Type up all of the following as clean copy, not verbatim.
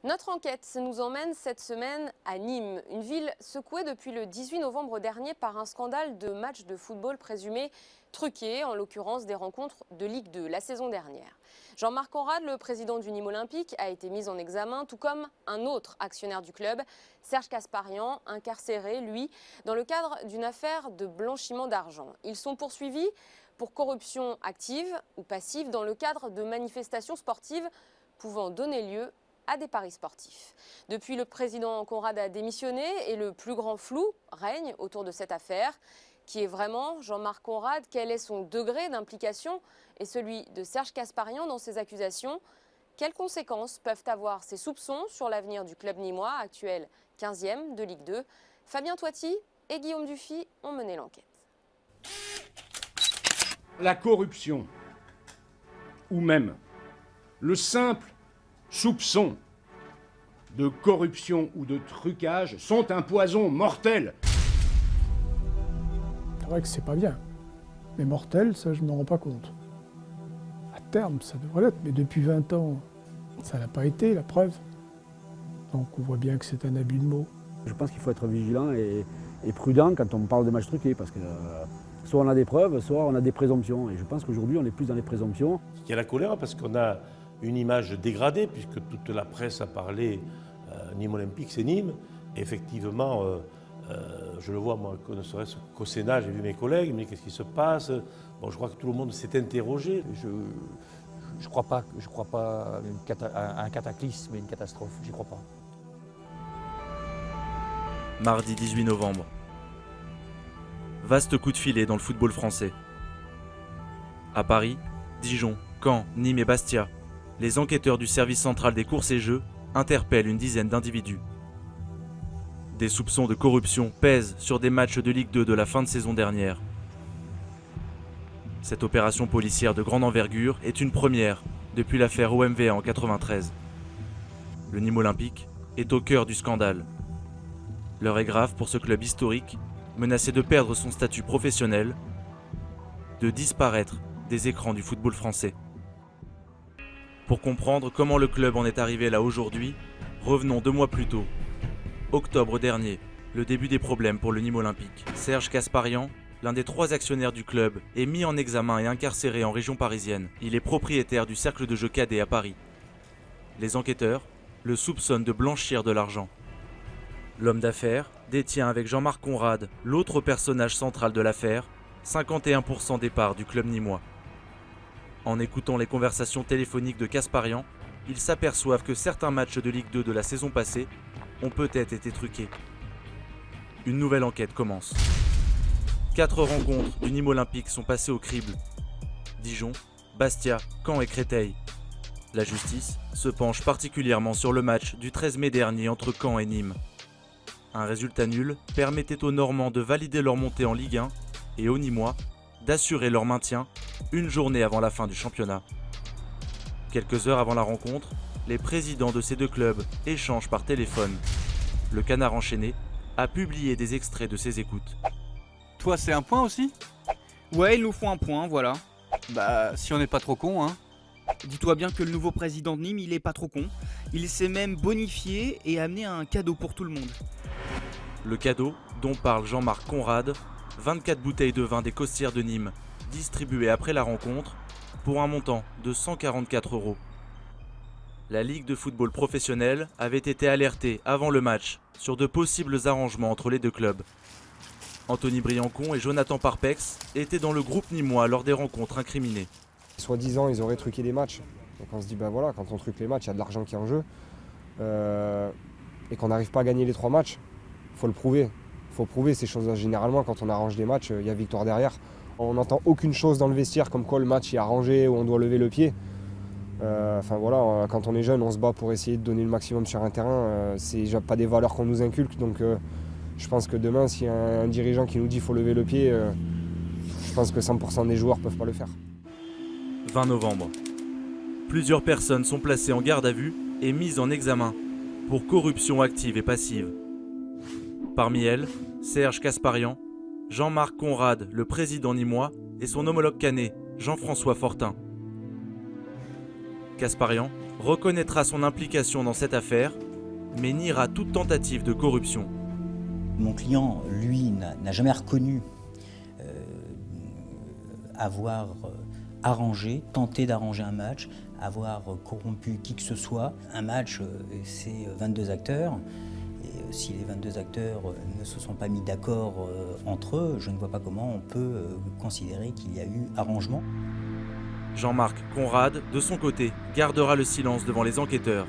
Notre enquête nous emmène cette semaine à Nîmes, une ville secouée depuis le 18 novembre dernier par un scandale de matchs de football présumés truqués, en l'occurrence des rencontres de Ligue 2 la saison dernière. Jean-Marc Conrad, le président du Nîmes Olympique, a été mis en examen, tout comme un autre actionnaire du club, Serge Kasparian, incarcéré, lui, dans le cadre d'une affaire de blanchiment d'argent. Ils sont poursuivis pour corruption active ou passive dans le cadre de manifestations sportives pouvant donner lieu à des paris sportifs. Depuis, le président Conrad a démissionné et le plus grand flou règne autour de cette affaire. Qui est vraiment Jean-Marc Conrad? Quel est son degré d'implication et celui de Serge Kasparian dans ces accusations? Quelles conséquences peuvent avoir ces soupçons sur l'avenir du club nîmois, actuel 15e de Ligue 2? Fabien Toiti et Guillaume Dufy ont mené l'enquête. La corruption, ou même le simple soupçons de corruption ou de trucage sont un poison mortel. C'est vrai que c'est pas bien, mais mortel, ça je ne me rends pas compte. À terme, ça devrait l'être, mais depuis 20 ans, ça n'a pas été, la preuve. Donc on voit bien que c'est un abus de mots. Je pense qu'il faut être vigilant et prudent quand on parle de matchs truqués, parce que soit on a des preuves, soit on a des présomptions. Et je pense qu'aujourd'hui, on est plus dans les présomptions. Il y a la colère parce qu'on a une image dégradée, puisque toute la presse a parlé Nîmes Olympique, c'est Nîmes. Et effectivement, je le vois, moi, ne serait-ce qu'au Sénat, j'ai vu mes collègues, mais qu'est-ce qui se passe? Bon, je crois que tout le monde s'est interrogé. Je crois pas à un cataclysme et une catastrophe, j'y crois pas. Mardi 18 novembre. Vaste coup de filet dans le football français. À Paris, Dijon, Caen, Nîmes et Bastia, les enquêteurs du service central des courses et jeux interpellent une dizaine d'individus. Des soupçons de corruption pèsent sur des matchs de Ligue 2 de la fin de saison dernière. Cette opération policière de grande envergure est une première depuis l'affaire OMVA en 93. Le Nîmes Olympique est au cœur du scandale. L'heure est grave pour ce club historique, menacé de perdre son statut professionnel, de disparaître des écrans du football français. Pour comprendre comment le club en est arrivé là aujourd'hui, revenons 2 mois plus tôt. Octobre dernier, le début des problèmes pour le Nîmes Olympique. Serge Kasparian, l'un des 3 actionnaires du club, est mis en examen et incarcéré en région parisienne. Il est propriétaire du cercle de jeux cadet à Paris. Les enquêteurs le soupçonnent de blanchir de l'argent. L'homme d'affaires détient avec Jean-Marc Conrad, l'autre personnage central de l'affaire, 51% des parts du club nîmois. En écoutant les conversations téléphoniques de Kasparian, ils s'aperçoivent que certains matchs de Ligue 2 de la saison passée ont peut-être été truqués. Une nouvelle enquête commence. 4 rencontres du Nîmes Olympique sont passées au crible. Dijon, Bastia, Caen et Créteil. La justice se penche particulièrement sur le match du 13 mai dernier entre Caen et Nîmes. Un résultat nul permettait aux Normands de valider leur montée en Ligue 1 et aux Nîmois d'assurer leur maintien une journée avant la fin du championnat. Quelques heures avant la rencontre, les présidents de ces 2 clubs échangent par téléphone. Le Canard enchaîné a publié des extraits de ses écoutes. Toi, c'est un point aussi? Ouais, ils nous font un point, voilà. Bah, si on n'est pas trop con, hein. Dis-toi bien que le nouveau président de Nîmes, il est pas trop con. Il s'est même bonifié et amené un cadeau pour tout le monde. Le cadeau, dont parle Jean-Marc Conrad, 24 bouteilles de vin des Costières de Nîmes, distribuées après la rencontre, pour un montant de 144 €. La Ligue de football professionnel avait été alertée avant le match sur de possibles arrangements entre les 2 clubs. Anthony Briancon et Jonathan Parpex étaient dans le groupe nîmois lors des rencontres incriminées. Soi-disant, ils auraient truqué des matchs. Donc on se dit, ben voilà, quand on truque les matchs, il y a de l'argent qui est en jeu. Et qu'on n'arrive pas à gagner les 3 matchs, il faut le prouver. Il faut prouver ces choses-là. Généralement, quand on arrange des matchs, il y a victoire derrière. On n'entend aucune chose dans le vestiaire comme quoi le match est arrangé ou on doit lever le pied. Enfin voilà, quand on est jeune, on se bat pour essayer de donner le maximum sur un terrain. C'est déjà pas des valeurs qu'on nous inculque. Donc je pense que demain, s'il y a un dirigeant qui nous dit qu'il faut lever le pied, je pense que 100% des joueurs ne peuvent pas le faire. 20 novembre. Plusieurs personnes sont placées en garde à vue et mises en examen pour corruption active et passive. Parmi elles, Serge Kasparian, Jean-Marc Conrad, le président nîmois, et son homologue canet, Jean-François Fortin. Kasparian reconnaîtra son implication dans cette affaire, mais niera toute tentative de corruption. Mon client, lui, n'a jamais reconnu avoir tenté d'arranger un match, avoir corrompu qui que ce soit. Un match, c'est 22 acteurs. Et si les 22 acteurs ne se sont pas mis d'accord entre eux, je ne vois pas comment on peut considérer qu'il y a eu arrangement. Jean-Marc Conrad, de son côté, gardera le silence devant les enquêteurs.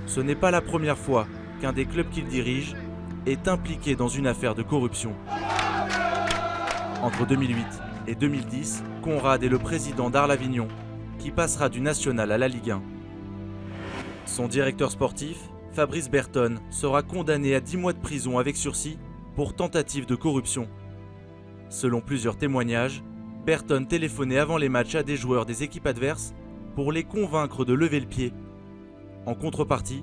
Ce n'est pas la première fois qu'un des clubs qu'il dirige est impliqué dans une affaire de corruption. Entre 2008 et 2010, Conrad est le président d'Arles-Avignon, qui passera du national à la Ligue 1. Son directeur sportif, Fabrice Berton, sera condamné à 10 mois de prison avec sursis pour tentative de corruption. Selon plusieurs témoignages, Berton téléphonait avant les matchs à des joueurs des équipes adverses pour les convaincre de lever le pied. En contrepartie,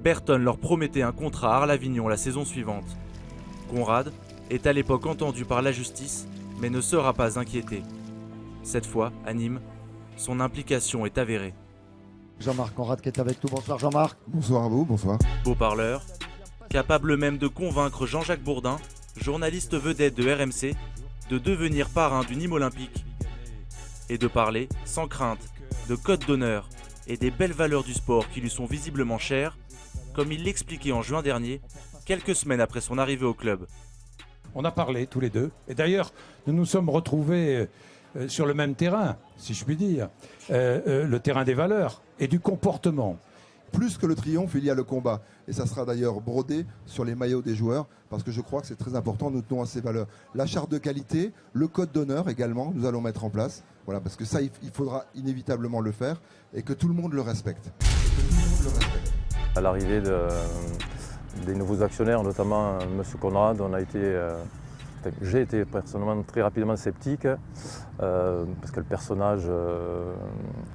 Berton leur promettait un contrat à Arles-Avignon la saison suivante. Conrad est à l'époque entendu par la justice, mais ne sera pas inquiété. Cette fois, à Nîmes, son implication est avérée. Jean-Marc Conrad qui est avec nous. Bonsoir Jean-Marc. Bonsoir à vous, bonsoir. Beau parleur, capable même de convaincre Jean-Jacques Bourdin, journaliste vedette de RMC, de devenir parrain du Nîmes Olympique et de parler, sans crainte, de code d'honneur et des belles valeurs du sport qui lui sont visiblement chères, comme il l'expliquait en juin dernier, quelques semaines après son arrivée au club. On a parlé tous les deux, et d'ailleurs nous nous sommes retrouvés sur le même terrain, si je puis dire, le terrain des valeurs et du comportement. Plus que le triomphe, il y a le combat. Et ça sera d'ailleurs brodé sur les maillots des joueurs, parce que je crois que c'est très important, nous tenons à ces valeurs. La charte de qualité, le code d'honneur également, nous allons mettre en place. Voilà, parce que ça, il faudra inévitablement le faire, et que tout le monde le respecte. À l'arrivée des nouveaux actionnaires, notamment M. Conrad, j'ai été personnellement très rapidement sceptique parce que le personnage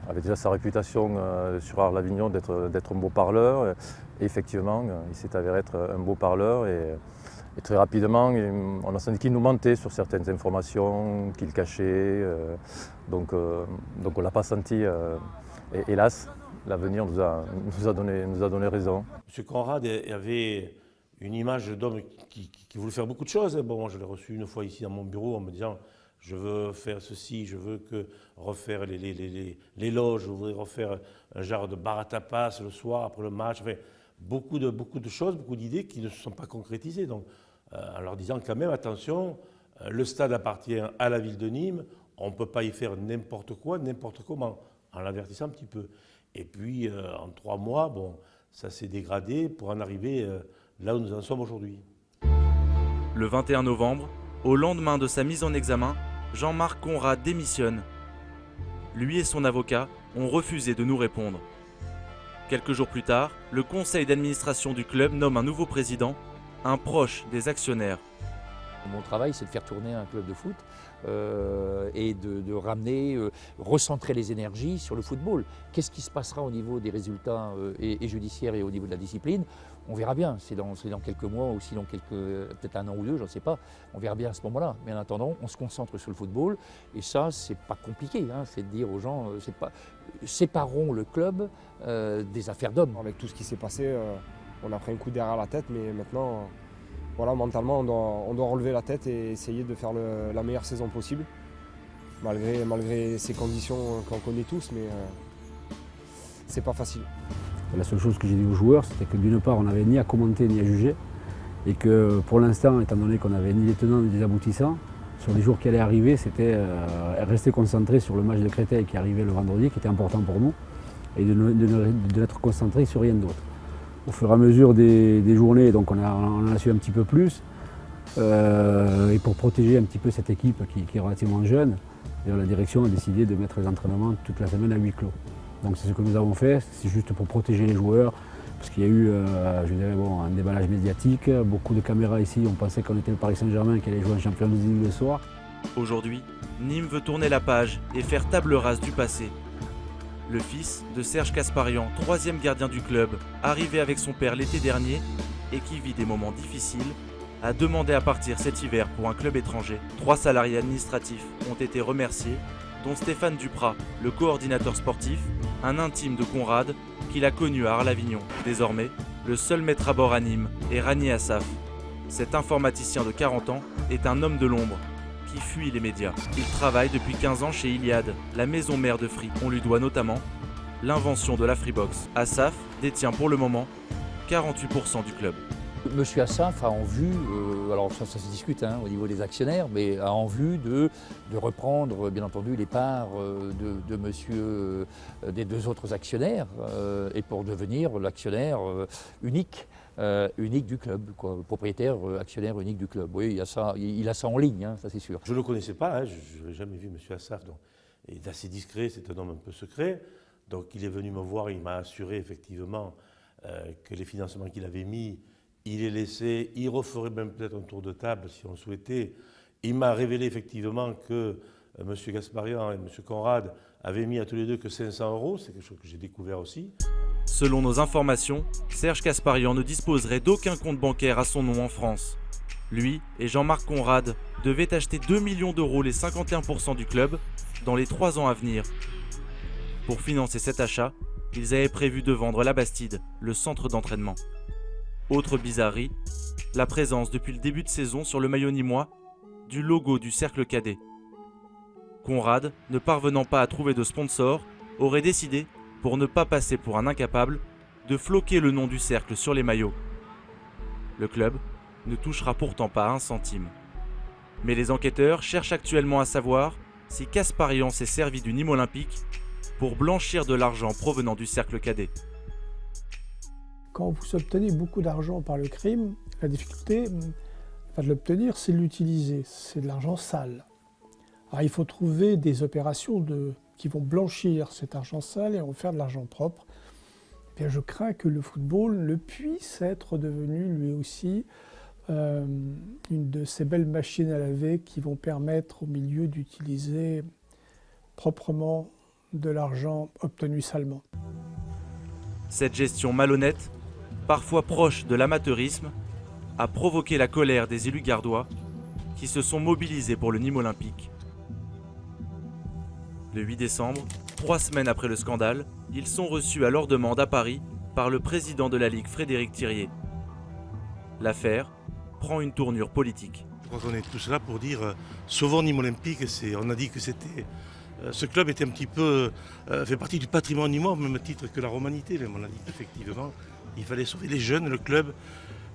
avait déjà sa réputation sur Arles-Avignon d'être un beau parleur. Et effectivement, il s'est avéré être un beau parleur et très rapidement, on a senti qu'il nous mentait sur certaines informations, qu'il cachait. Donc on ne l'a pas senti. Et hélas, l'avenir nous a donné raison. M. Conrad avait une image d'homme qui voulait faire beaucoup de choses. Bon, je l'ai reçu une fois ici dans mon bureau en me disant « je veux faire ceci, je veux refaire les loges, je voudrais refaire un genre de bar à tapas le soir après le match ». Enfin, beaucoup de choses, beaucoup d'idées qui ne se sont pas concrétisées. Donc, en leur disant quand même « attention, le stade appartient à la ville de Nîmes, on ne peut pas y faire n'importe quoi, n'importe comment », en l'avertissant un petit peu. Et puis, en 3 mois, bon, ça s'est dégradé pour en arriver là où nous en sommes aujourd'hui. Le 21 novembre, au lendemain de sa mise en examen, Jean-Marc Conrad démissionne. Lui et son avocat ont refusé de nous répondre. Quelques jours plus tard, le conseil d'administration du club nomme un nouveau président, un proche des actionnaires. Mon travail, c'est de faire tourner un club de foot et de ramener, recentrer les énergies sur le football. Qu'est-ce qui se passera au niveau des résultats et judiciaires et au niveau de la discipline? On verra bien, c'est dans quelques mois ou si dans peut-être 1 an ou 2, je ne sais pas. On verra bien à ce moment-là. Mais en attendant, on se concentre sur le football et ça, c'est pas compliqué. Hein, c'est de dire aux gens, séparons le club des affaires d'hommes. Avec tout ce qui s'est passé, on a pris un coup derrière la tête, mais maintenant... Voilà, mentalement, on doit relever la tête et essayer de faire la meilleure saison possible, malgré ces conditions qu'on connaît tous, mais c'est pas facile. La seule chose que j'ai dit aux joueurs, c'était que d'une part, on n'avait ni à commenter ni à juger, et que pour l'instant, étant donné qu'on n'avait ni les tenants ni les aboutissants, sur les jours qui allaient arriver, c'était rester concentré sur le match de Créteil qui arrivait le vendredi, qui était important pour nous, et de n'être concentré sur rien d'autre. Au fur et à mesure des journées, donc on en a su un petit peu plus. Et pour protéger un petit peu cette équipe qui est relativement jeune, la direction a décidé de mettre les entraînements toute la semaine à huis clos. Donc c'est ce que nous avons fait, c'est juste pour protéger les joueurs, parce qu'il y a eu un déballage médiatique, beaucoup de caméras ici, on pensait qu'on était le Paris Saint-Germain qui allait jouer un championnat de Ligue le soir. Aujourd'hui, Nîmes veut tourner la page et faire table rase du passé. Le fils de Serge Kasparian, 3e gardien du club, arrivé avec son père l'été dernier et qui vit des moments difficiles, a demandé à partir cet hiver pour un club étranger. 3 salariés administratifs ont été remerciés, dont Stéphane Duprat, le coordinateur sportif, un intime de Conrad, qu'il a connu à Arles-Avignon. Désormais, le seul maître à bord à Nîmes est Rani Assaf. Cet informaticien de 40 ans est un homme de l'ombre qui fuit les médias. Il travaille depuis 15 ans chez Iliad, la maison mère de Free. On lui doit notamment l'invention de la Freebox. Assaf détient pour le moment 48% du club. Monsieur Assaf a en vue, alors ça se discute au niveau des actionnaires, mais a en vue de reprendre bien entendu les parts de monsieur, des deux autres actionnaires et pour devenir l'actionnaire unique du club, quoi, propriétaire, actionnaire unique du club. Oui, il a ça en ligne, ça c'est sûr. Je ne le connaissais pas, je n'ai jamais vu monsieur Assaf, donc il est assez discret, c'est un homme un peu secret. Donc il est venu me voir, il m'a assuré effectivement que les financements qu'il avait mis, il les laissait, il referait même peut-être un tour de table si on le souhaitait. Il m'a révélé effectivement que M. Gasparian et M. Conrad avaient mis à tous les deux que 500 €, c'est quelque chose que j'ai découvert aussi. Selon nos informations, Serge Gasparian ne disposerait d'aucun compte bancaire à son nom en France. Lui et Jean-Marc Conrad devaient acheter 2 millions d'euros les 51% du club dans les 3 ans à venir. Pour financer cet achat, ils avaient prévu de vendre la Bastide, le centre d'entraînement. Autre bizarrerie, la présence depuis le début de saison sur le maillot nîmois du logo du cercle cadet. Conrad, ne parvenant pas à trouver de sponsor, aurait décidé, pour ne pas passer pour un incapable, de floquer le nom du cercle sur les maillots. Le club ne touchera pourtant pas 1 centime. Mais les enquêteurs cherchent actuellement à savoir si Gasparian s'est servi du Nîmes Olympique pour blanchir de l'argent provenant du cercle cadet. Quand vous obtenez beaucoup d'argent par le crime, la difficulté de l'obtenir, c'est de l'utiliser. C'est de l'argent sale. Alors il faut trouver des opérations qui vont blanchir cet argent sale et en faire de l'argent propre. Et bien, je crains que le football ne puisse être devenu lui aussi une de ces belles machines à laver qui vont permettre au milieu d'utiliser proprement de l'argent obtenu salement. Cette gestion malhonnête, parfois proche de l'amateurisme, a provoqué la colère des élus gardois qui se sont mobilisés pour le Nîmes Olympique. Le 8 décembre, 3 semaines après le scandale, ils sont reçus à leur demande à Paris par le président de la Ligue, Frédéric Thirier. L'affaire prend une tournure politique. Je crois qu'on est tous là pour dire sauvons Nîmes Olympique. On a dit que ce club était un petit peu fait partie du patrimoine nîmois au même titre que la romanité. Mais on a dit qu'effectivement, il fallait sauver les jeunes, le club.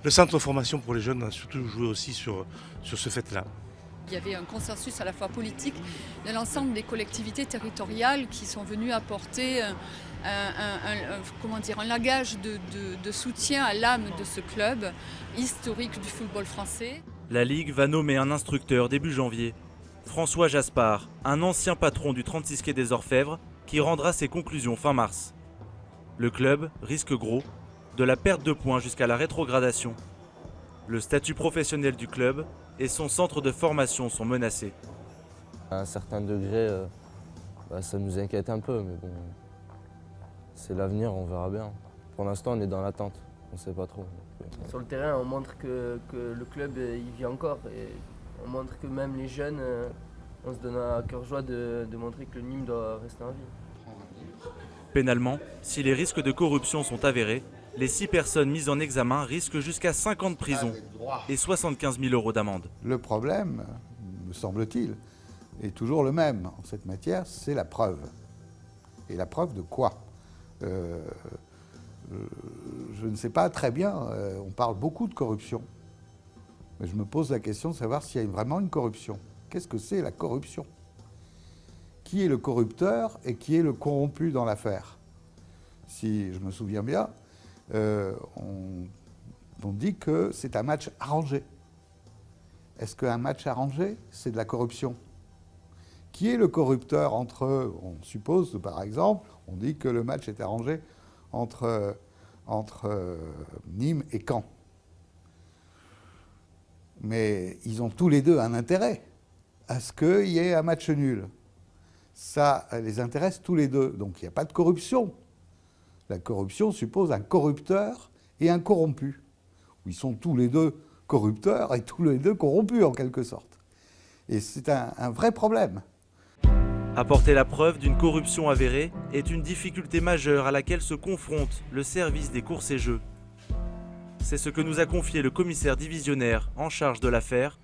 Le centre de formation pour les jeunes a surtout joué aussi sur ce fait-là. Il y avait un consensus à la fois politique de l'ensemble des collectivités territoriales qui sont venues apporter un langage de soutien à l'âme de ce club historique du football français. La Ligue va nommer un instructeur début janvier. François Jaspard, un ancien patron du 36 quai des Orfèvres, qui rendra ses conclusions fin mars. Le club risque gros, de la perte de points jusqu'à la rétrogradation. Le statut professionnel du club et son centre de formation sont menacés. À un certain degré, ça nous inquiète un peu, mais bon, c'est l'avenir, on verra bien. Pour l'instant, on est dans l'attente, on ne sait pas trop. Sur le terrain, on montre que le club il vit encore et on montre que même les jeunes, on se donne à cœur joie de montrer que le Nîmes doit rester en vie. Pénalement, si les risques de corruption sont avérés, les 6 personnes mises en examen risquent jusqu'à 5 ans de prison et 75 000 € d'amende. Le problème, me semble-t-il, est toujours le même en cette matière, c'est la preuve. Et la preuve de quoi ? Je ne sais pas très bien, on parle beaucoup de corruption. Mais je me pose la question de savoir s'il y a vraiment une corruption. Qu'est-ce que c'est la corruption ? Qui est le corrupteur et qui est le corrompu dans l'affaire ? Si je me souviens bien, on dit que c'est un match arrangé. Est-ce qu'un match arrangé, c'est de la corruption ? Qui est le corrupteur entre, on suppose par exemple, on dit que le match est arrangé entre Nîmes et Caen. Mais ils ont tous les deux un intérêt à ce qu'il y ait un match nul. Ça les intéresse tous les deux, donc il n'y a pas de corruption. La corruption suppose un corrupteur et un corrompu. Ils sont tous les deux corrupteurs et tous les deux corrompus en quelque sorte. Et c'est un vrai problème. Apporter la preuve d'une corruption avérée est une difficulté majeure à laquelle se confronte le service des courses et jeux. C'est ce que nous a confié le commissaire divisionnaire en charge de l'affaire,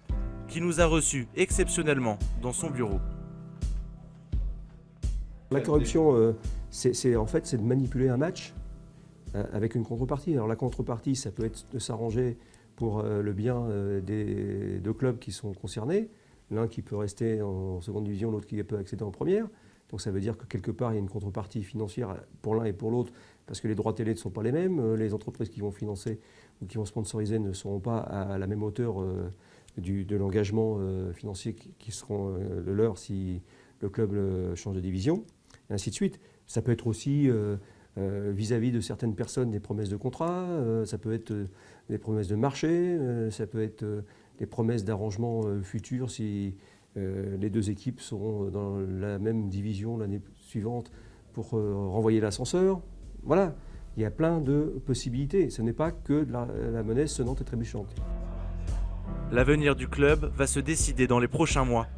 qui nous a reçus exceptionnellement dans son bureau. La corruption, c'est de manipuler un match avec une contrepartie. Alors la contrepartie, ça peut être de s'arranger pour le bien des deux clubs qui sont concernés. L'un qui peut rester en seconde division, l'autre qui peut accéder en première. Donc ça veut dire que quelque part, il y a une contrepartie financière pour l'un et pour l'autre, parce que les droits télé ne sont pas les mêmes. Les entreprises qui vont financer ou qui vont sponsoriser ne seront pas à la même hauteur de l'engagement financier qui seront le leur si le club change de division, et ainsi de suite. Ça peut être aussi vis-à-vis de certaines personnes des promesses de contrat, ça peut être des promesses de marché, ça peut être des promesses d'arrangement futurs si les deux équipes seront dans la même division l'année suivante pour renvoyer l'ascenseur. Voilà, il y a plein de possibilités. Ce n'est pas que de la monnaie sonnante et trébuchante. L'avenir du club va se décider dans les prochains mois.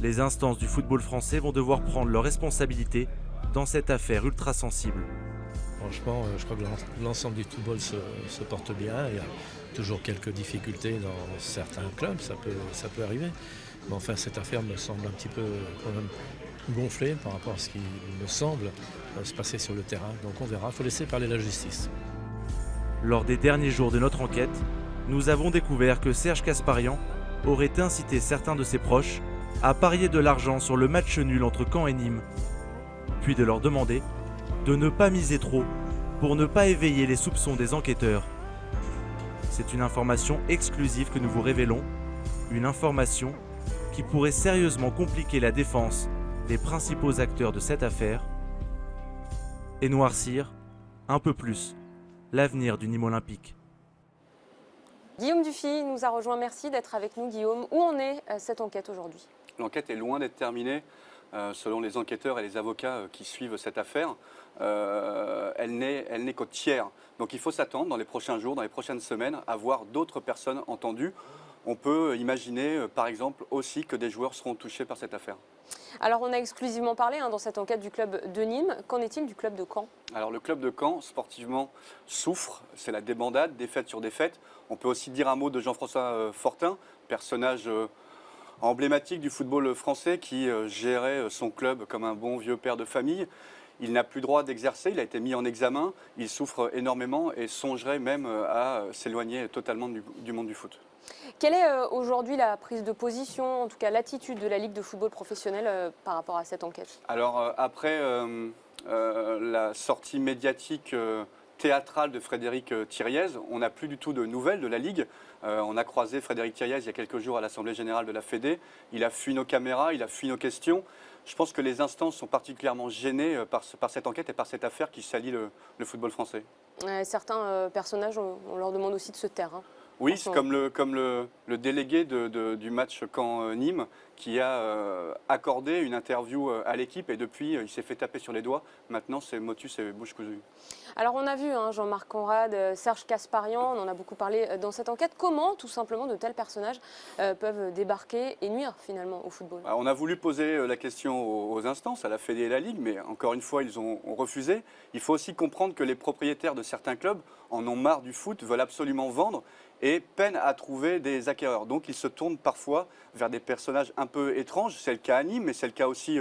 Les instances du football français vont devoir prendre leurs responsabilités dans cette affaire ultra sensible. Franchement, je crois que l'ensemble du football se porte bien. Il y a toujours quelques difficultés dans certains clubs, ça peut arriver. Mais enfin, cette affaire me semble un petit peu quand même gonflée par rapport à ce qui me semble se passer sur le terrain. Donc on verra, il faut laisser parler la justice. Lors des derniers jours de notre enquête, nous avons découvert que Serge Kasparian aurait incité certains de ses proches à parier de l'argent sur le match nul entre Caen et Nîmes, puis de leur demander de ne pas miser trop pour ne pas éveiller les soupçons des enquêteurs. C'est une information exclusive que nous vous révélons, une information qui pourrait sérieusement compliquer la défense des principaux acteurs de cette affaire et noircir un peu plus l'avenir du Nîmes Olympique. Guillaume Dufy nous a rejoint. Merci d'être avec nous, Guillaume. Où en est cette enquête aujourd'hui? L'enquête est loin d'être terminée. Selon les enquêteurs et les avocats qui suivent cette affaire, elle n'est qu'au tiers. Donc il faut s'attendre dans les prochains jours, dans les prochaines semaines, à voir d'autres personnes entendues. On peut imaginer, par exemple, aussi que des joueurs seront touchés par cette affaire. Alors on a exclusivement parlé dans cette enquête du club de Nîmes. Qu'en est-il du club de Caen? Alors le club de Caen, sportivement, souffre. C'est la débandade, défaite sur défaite. On peut aussi dire un mot de Jean-François Fortin, personnage emblématique du football français qui gérait son club comme un bon vieux père de famille. Il n'a plus droit d'exercer, il a été mis en examen, il souffre énormément et songerait même à s'éloigner totalement du monde du foot. Quelle est aujourd'hui la prise de position, en tout cas l'attitude de la Ligue de football professionnel par rapport à cette enquête? Alors après la sortie médiatique théâtrale de Frédéric Thiriez, on n'a plus du tout de nouvelles de la Ligue. On a croisé Frédéric Thiriez il y a quelques jours à l'Assemblée Générale de la Fédé. Il a fui nos caméras, il a fui nos questions. Je pense que les instances sont particulièrement gênées par cette enquête et par cette affaire qui salit le football français. Certains personnages, on leur demande aussi de se taire. Oui, c'est comme le délégué du match Caen-Nîmes qui a accordé une interview à l'équipe et depuis il s'est fait taper sur les doigts. Maintenant c'est motus et bouche cousue. Alors on a vu Jean-Marc Conrad, Serge Kasparian, on en a beaucoup parlé dans cette enquête. Comment tout simplement de tels personnages peuvent débarquer et nuire finalement au football? On a voulu poser la question aux instances, à la Fédé et la Ligue, mais encore une fois ils ont refusé. Il faut aussi comprendre que les propriétaires de certains clubs en ont marre du foot, veulent absolument vendre et peinent à trouver des acquéreurs. Donc ils se tournent parfois vers des personnages un peu étranges. C'est le cas à Nîmes, mais c'est le cas aussi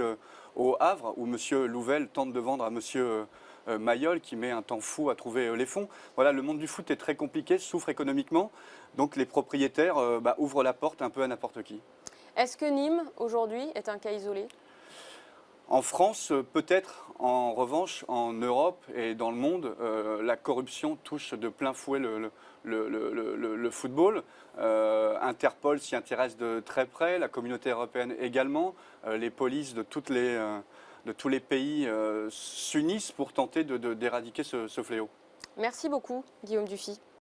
au Havre, où M. Louvel tente de vendre à M. Mayol, qui met un temps fou à trouver les fonds. Voilà, le monde du foot est très compliqué, souffre économiquement. Donc les propriétaires ouvrent la porte un peu à n'importe qui. Est-ce que Nîmes, aujourd'hui, est un cas isolé ? En France, peut-être. En revanche, en Europe et dans le monde, la corruption touche de plein fouet le football. Interpol s'y intéresse de très près, la communauté européenne également. Les polices de tous les pays s'unissent pour tenter d'éradiquer ce fléau. Merci beaucoup, Guillaume Dufy.